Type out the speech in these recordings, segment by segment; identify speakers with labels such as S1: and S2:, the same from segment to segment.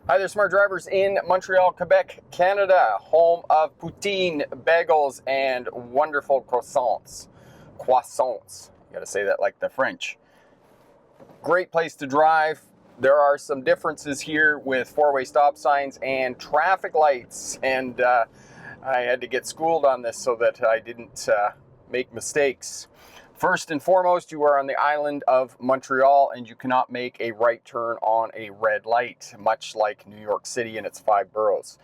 S1: Hi there, smart drivers in Montreal, Quebec, Canada, home of poutine, bagels, and wonderful croissants. Croissants. You gotta say that like the French. Great place to drive. There are some differences here with four-way stop signs and traffic lights, and I had to get schooled on this so that I didn't make mistakes. First and foremost, you are on the island of Montreal and you cannot make a right turn on a red light, much like New York City and its 5 boroughs.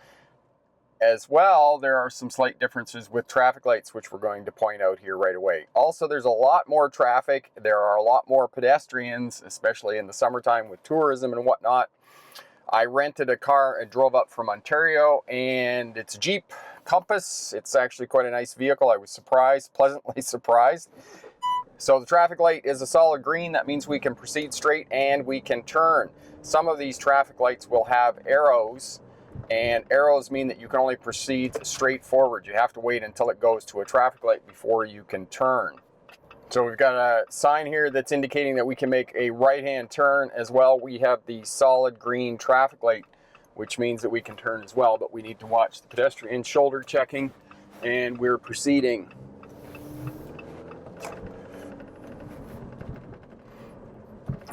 S1: As well, there are some slight differences with traffic lights, which we're going to point out here right away. Also, there's a lot more traffic. There are a lot more pedestrians, especially in the summertime with tourism and whatnot. I rented a car and drove up from Ontario, and it's a Jeep Compass. It's actually quite a nice vehicle. I was surprised, pleasantly surprised. So the traffic light is a solid green. That means we can proceed straight and we can turn. Some of these traffic lights will have arrows, and arrows mean that you can only proceed straight forward. You have to wait until it goes to a traffic light before you can turn. So we've got a sign here that's indicating that we can make a right-hand turn as well. We have the solid green traffic light, which means that we can turn as well, but we need to watch the pedestrian shoulder checking, and we're proceeding.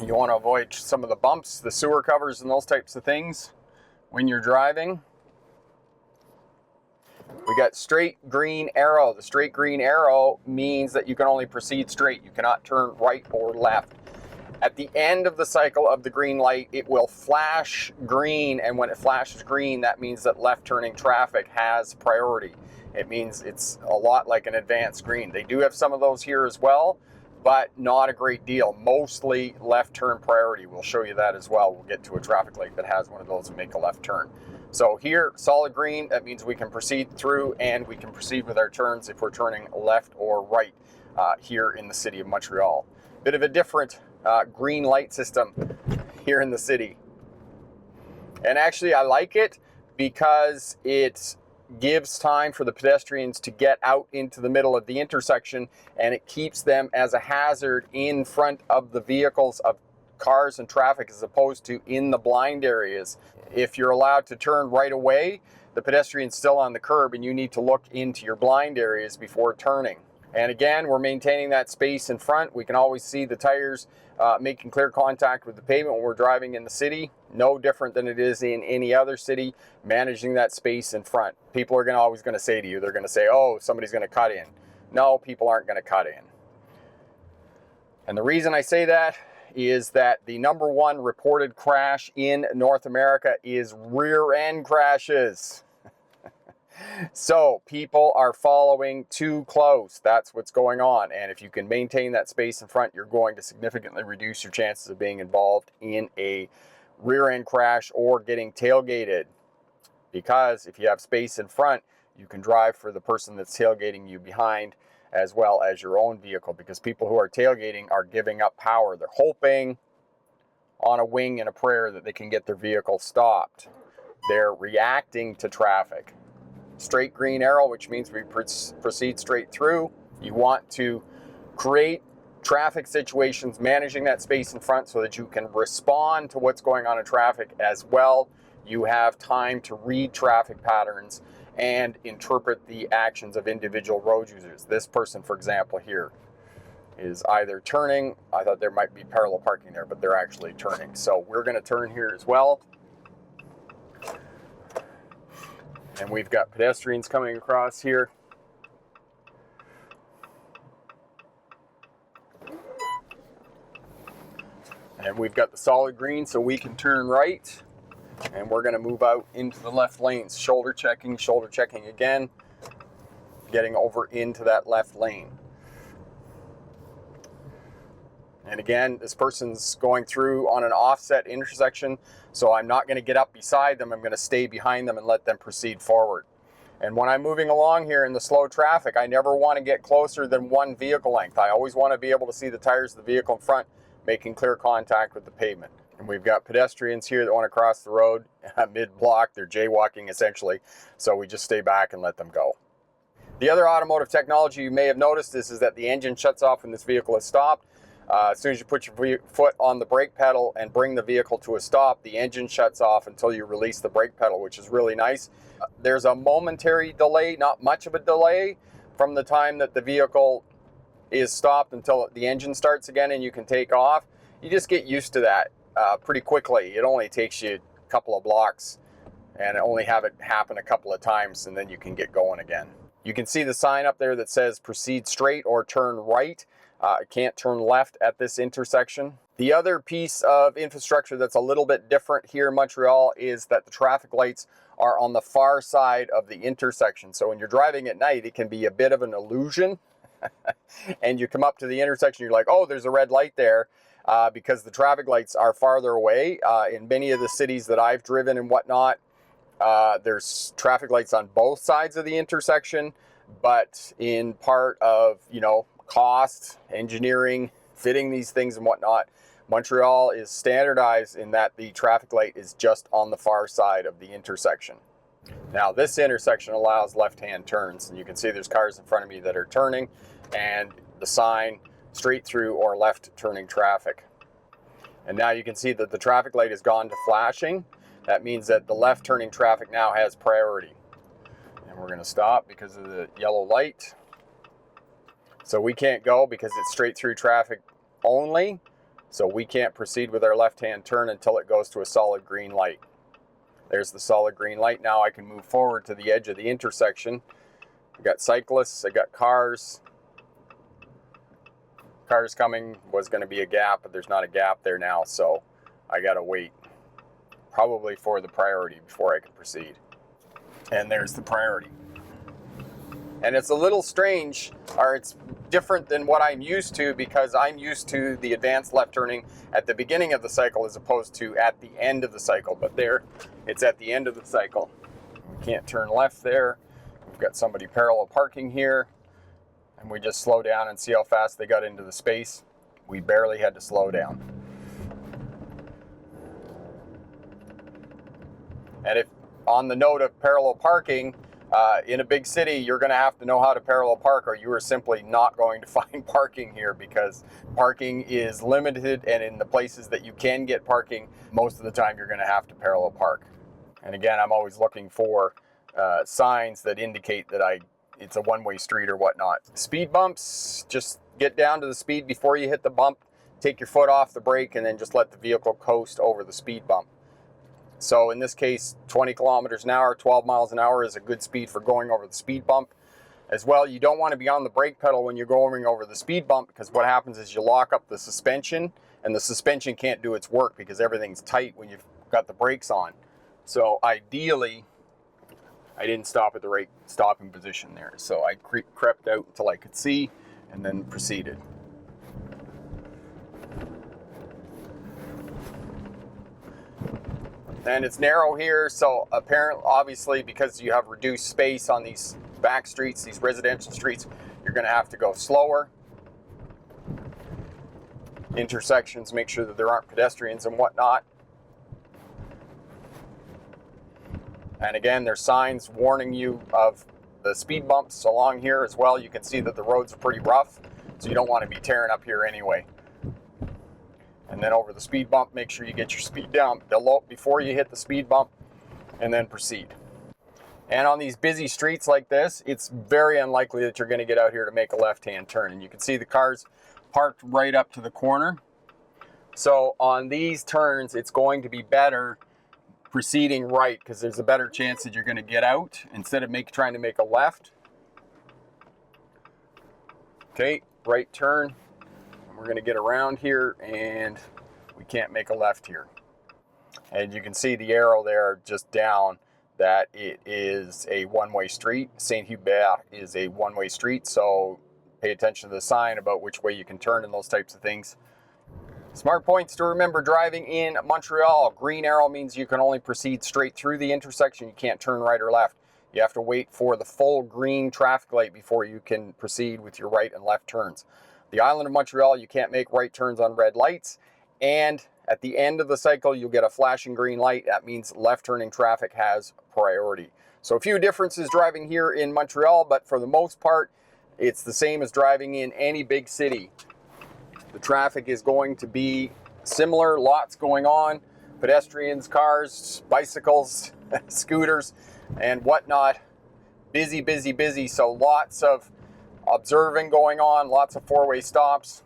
S1: You want to avoid some of the bumps, the sewer covers, and those types of things when you're driving. We got straight green arrow. The straight green arrow means that you can only proceed straight. You cannot turn right or left. At the end of the cycle of the green light, it will flash green, and when it flashes green, that means that left turning traffic has priority. It means it's a lot like an advanced green. They do have some of those here as well, but not a great deal. Mostly left turn priority. We'll show you that as well. We'll get to a traffic light that has one of those and make a left turn. So here, solid green, that means we can proceed through and we can proceed with our turns if we're turning left or right here in the city of Montreal. Bit of a different green light system here in the city. And actually I like it because it gives time for the pedestrians to get out into the middle of the intersection, and it keeps them as a hazard in front of the vehicles of cars and traffic as opposed to in the blind areas. If you're allowed to turn right away, the pedestrian's still on the curb and you need to look into your blind areas before turning. And again, we're maintaining that space in front. We can always see the tires making clear contact with the pavement when we're driving in the city. No different than it is in any other city, managing that space in front. People are always going to say to you, they're going to say, oh, somebody's going to cut in. No, people aren't going to cut in. And the reason I say that is that the #1 reported crash in North America is rear end crashes. So people are following too close. That's what's going on. And if you can maintain that space in front, you're going to significantly reduce your chances of being involved in a rear end crash or getting tailgated. Because if you have space in front, you can drive for the person that's tailgating you behind as well as your own vehicle. Because people who are tailgating are giving up power. They're hoping on a wing and a prayer that they can get their vehicle stopped. They're reacting to traffic. Straight green arrow, which means we proceed straight through. You want to create traffic situations, managing that space in front so that you can respond to what's going on in traffic as well. You have time to read traffic patterns and interpret the actions of individual road users. This person, for example, here is either turning. I thought there might be parallel parking there, but they're actually turning. So we're going to turn here as well. And we've got pedestrians coming across here. And we've got the solid green so we can turn right. And we're going to move out into the left lanes. Shoulder checking again. Getting over into that left lane. And again, this person's going through on an offset intersection, so I'm not going to get up beside them. I'm going to stay behind them and let them proceed forward. And when I'm moving along here in the slow traffic, I never want to get closer than one vehicle length. I always want to be able to see the tires of the vehicle in front, making clear contact with the pavement. And we've got pedestrians here that want to cross the road mid-block. They're jaywalking essentially, so we just stay back and let them go. The other automotive technology you may have noticed is that the engine shuts off when this vehicle is stopped. As soon as you put your foot on the brake pedal and bring the vehicle to a stop, the engine shuts off until you release the brake pedal, which is really nice. There's a momentary delay, not much of a delay, from the time that the vehicle is stopped until the engine starts again and you can take off. You just get used to that pretty quickly. It only takes you a couple of blocks and only have it happen a couple of times, and then you can get going again. You can see the sign up there that says proceed straight or turn right. Can't turn left at this intersection. The other piece of infrastructure that's a little bit different here in Montreal is that the traffic lights are on the far side of the intersection. So when you're driving at night, it can be a bit of an illusion. And you come up to the intersection, you're like, oh, there's a red light there, because the traffic lights are farther away. In many of the cities that I've driven and whatnot, there's traffic lights on both sides of the intersection, but in part of, cost, engineering, fitting these things and whatnot, Montreal is standardized in that the traffic light is just on the far side of the intersection. Now, this intersection allows left-hand turns, and you can see there's cars in front of me that are turning, and the sign straight through or left turning traffic. And now you can see that the traffic light has gone to flashing. That means that the left turning traffic now has priority. And we're going to stop because of the yellow light. So we can't go because it's straight through traffic only. So we can't proceed with our left-hand turn until it goes to a solid green light. There's the solid green light. Now I can move forward to the edge of the intersection. I've got cyclists, I've got cars. Cars coming, was going to be a gap, but there's not a gap there now, so I got to wait probably for the priority before I can proceed. And there's the priority. And it's a little strange, or it's different than what I'm used to, because I'm used to the advanced left turning at the beginning of the cycle as opposed to at the end of the cycle. But there, it's at the end of the cycle. We can't turn left there. We've got somebody parallel parking here. And we just slow down and see how fast they got into the space. We barely had to slow down. And if, on the note of parallel parking, in a big city, you're going to have to know how to parallel park, or you are simply not going to find parking here, because parking is limited, and in the places that you can get parking, most of the time you're going to have to parallel park. And again, I'm always looking for signs that indicate that it's a one-way street or whatnot. Speed bumps, just get down to the speed before you hit the bump, take your foot off the brake, and then just let the vehicle coast over the speed bump. So in this case, 20 kilometers an hour, 12 miles an hour is a good speed for going over the speed bump. As well, you don't want to be on the brake pedal when you're going over the speed bump, because what happens is you lock up the suspension, and the suspension can't do its work because everything's tight when you've got the brakes on. So ideally, I didn't stop at the right stopping position there. So I crept out until I could see and then proceeded. And it's narrow here, so apparently, obviously, because you have reduced space on these back streets, these residential streets, you're going to have to go slower. Intersections, make sure that there aren't pedestrians and whatnot. And again, there's signs warning you of the speed bumps along here as well. You can see that the roads are pretty rough, so you don't want to be tearing up here anyway. And then over the speed bump, make sure you get your speed down below before you hit the speed bump, and then proceed. And on these busy streets like this, it's very unlikely that you're going to get out here to make a left-hand turn. And you can see the cars parked right up to the corner. So on these turns, it's going to be better proceeding right, because there's a better chance that you're going to get out instead of trying to make a left. Okay, right turn. We're going to get around here, and we can't make a left here. And you can see the arrow there just down that it is a one-way street. Saint-Hubert is a one-way street, so pay attention to the sign about which way you can turn and those types of things. Smart points to remember driving in Montreal. Green arrow means you can only proceed straight through the intersection. You can't turn right or left. You have to wait for the full green traffic light before you can proceed with your right and left turns. The island of Montreal, you can't make right turns on red lights. And at the end of the cycle, you'll get a flashing green light. That means left turning traffic has priority. So a few differences driving here in Montreal, but for the most part, it's the same as driving in any big city. The traffic is going to be similar, lots going on. Pedestrians, cars, bicycles, scooters, and whatnot. Busy, busy, busy. So lots of observing going on, lots of four-way stops,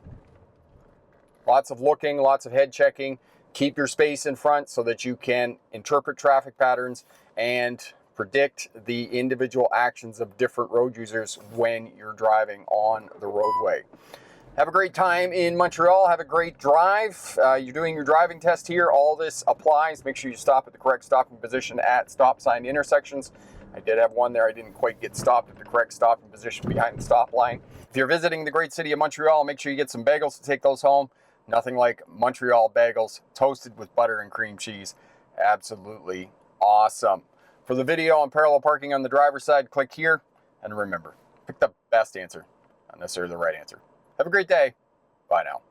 S1: lots of looking, lots of head checking. Keep your space in front so that you can interpret traffic patterns and predict the individual actions of different road users when you're driving on the roadway. Have a great time in Montreal. Have a great drive. You're doing your driving test here. All this applies. Make sure you stop at the correct stopping position at stop sign intersections. I did have one there. I didn't quite get stopped at the correct stopping position behind the stop line. If you're visiting the great city of Montreal, make sure you get some bagels to take those home. Nothing like Montreal bagels toasted with butter and cream cheese. Absolutely awesome. For the video on parallel parking on the driver's side, click here. And remember, pick the best answer, not necessarily the right answer. Have a great day. Bye now.